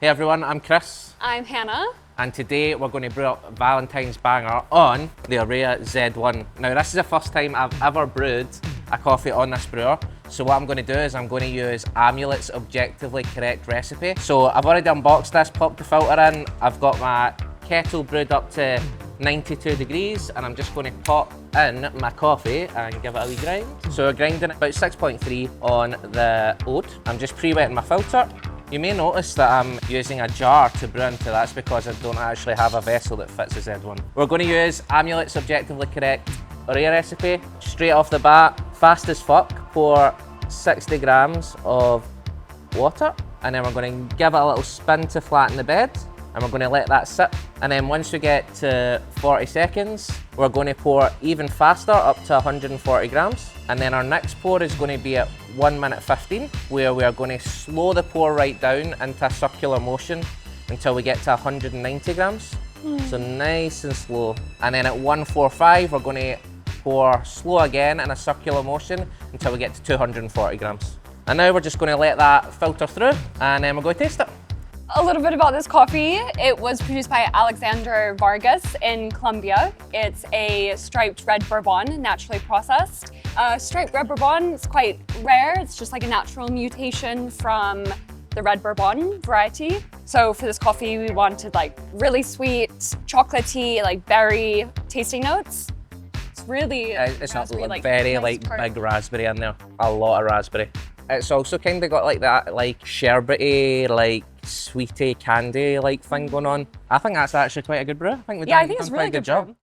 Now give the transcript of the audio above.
Hey everyone, I'm Kris. I'm Hannah. And today we're going to brew up Valentine's banger on the Orea Z1. Now this is the first time I've ever brewed a coffee on this brewer. So what I'm going to do is I'm going to use Amulet's objectively correct recipe. So I've already unboxed this, popped the filter in. I've got my kettle brewed up to 92 degrees and I'm just going to pop in my coffee and give it a wee grind. So we're grinding about 6.3 on the oat. I'm just pre-wetting my filter. You may notice that I'm using a jar to brew into. That's because I don't actually have a vessel that fits the Z1. We're going to use Amulet's objectively correct Orea recipe. Straight off the bat, fast as fuck, pour 60 grams of water and then we're going to give it a little spin to flatten the bed and we're going to let that sit. And then once we get to 40 seconds, we're going to pour even faster up to 140 grams. And then our next pour is going to be at 1 minute 15, where we are going to slow the pour right down into a circular motion until we get to 190 grams. So nice and slow. And then at 145, we're going to pour slow again in a circular motion until we get to 240 grams. And now we're just going to let that filter through and then we're going to taste it. A little bit about this coffee. It was produced by Alexander Vargas in Colombia. It's a striped red bourbon, naturally processed. Striped red bourbon is quite rare. It's just like a natural mutation from the red bourbon variety. So for this coffee, we wanted like really sweet, chocolatey, like berry tasting notes. It's really it's not like very nice like big raspberry in there. A lot of raspberry. It's also kind of got like that like sherbety, like sweety candy like thing going on. I think that's actually quite a good brew. I think we've done it's quite really a good good job. brew.